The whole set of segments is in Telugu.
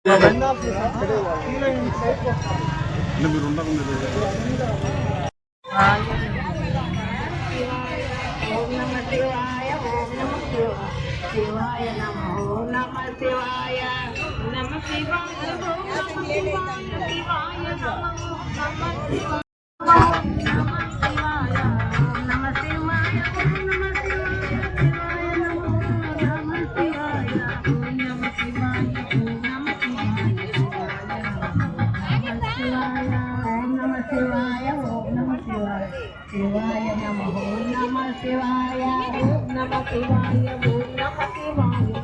శివాయ నమో నమ శివాయ నమ శివాయ శివాయ నమ శివాయ నమ శివాయ శివాయ నమో నమ శివాయ నమ శివాయ ఓం నమ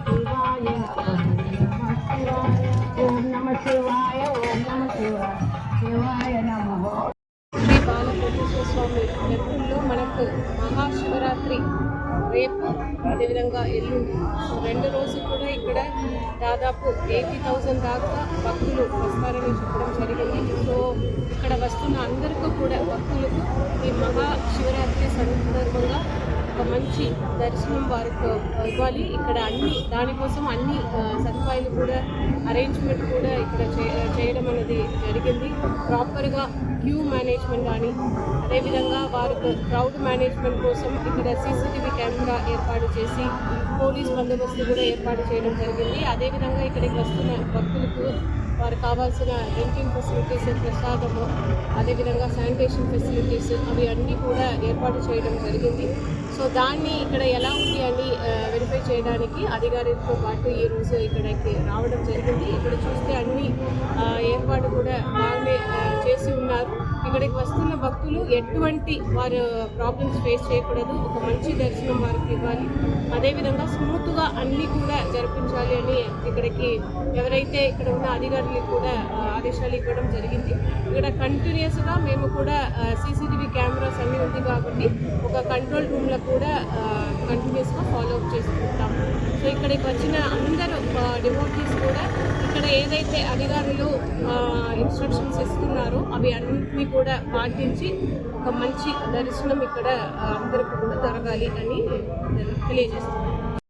శివాయ శివాయ ఓం నమ శివాయ ఓం నమ శివాయ శివాయ నమో. శ్రీ బాలకోటేశ్వర స్వామి టెంపుల్లో మనకు మహాశివరాత్రి రేపు అదేవిధంగా ఎల్లుండి 2 రోజులు కూడా ఇక్కడ దాదాపు 80,000 దాకా భక్తులు వస్తారని చెప్పడం జరిగింది. సో ఇక్కడ వస్తున్న అందరికీ కూడా భక్తులకు ఈ మహాశివరాత్రి సందర్భంగా ఒక మంచి దర్శనం వారికి ఇవ్వాలి. ఇక్కడ దానికోసం అన్ని సదుపాయాలు కూడా అరేంజ్మెంట్ కూడా ఇక్కడ చేయడం అనేది జరిగింది. ప్రాపర్గా క్యూ మేనేజ్మెంట్ కానీ అదేవిధంగా వారికి క్రౌడ్ మేనేజ్మెంట్ కోసం ఇక్కడ సీసీటీవీ కెమెరా ఏర్పాటు చేసి పోలీస్ బందోబస్తు కూడా ఏర్పాటు చేయడం జరిగింది. అదేవిధంగా ఇక్కడికి వస్తున్న భక్తులకు వారికి కావాల్సిన డ్రింకింగ్ ఫెసిలిటీస్, ప్రసాదము, అదేవిధంగా శానిటేషన్ ఫెసిలిటీస్ అవి అన్నీ కూడా ఏర్పాటు చేయడం జరిగింది. సో దాన్ని ఇక్కడ ఎలా ఉంది అని వెరిఫై చేయడానికి అధికారులతో పాటు ఈరోజు ఇక్కడికి రావడం జరిగింది. ఇక్కడ చూస్తే అన్ని ఏర్పాటు కూడా బాగానే చేసి ఉన్నారు. ఇక్కడికి వస్తున్న భక్తులు ఎటువంటి వారు ప్రాబ్లమ్స్ ఫేస్ చేయకూడదు, ఒక మంచి దర్శనం వారికి ఇవ్వాలి, అదేవిధంగా స్మూత్గా అన్నీ కూడా జరిపించాలి అని ఇక్కడికి ఎవరైతే ఇక్కడ ఉన్న అధికారులకు కూడా ఆదేశాలు ఇవ్వడం జరిగింది. ఇక్కడ కంటిన్యూస్గా మేము కూడా సీసీటీవీ కెమెరాస్ అన్నీ ఉంది కాబట్టి ఒక కంట్రోల్ రూమ్లో కూడా కంటిన్యూస్గా ఫాలో అప్ చేసుకుంటాము. సో ఇక్కడికి వచ్చిన అందరూ డివోటీస్ కూడా ఇక్కడ ఏదైతే అధికారులు ఇన్స్ట్రక్షన్స్ ఇస్తున్నారో అవి అన్నింటినీ కూడా పాటించి ఒక మంచి దర్శనం ఇక్కడ అందరికీ కూడా జరగాలి అని తెలియజేస్తున్నాం.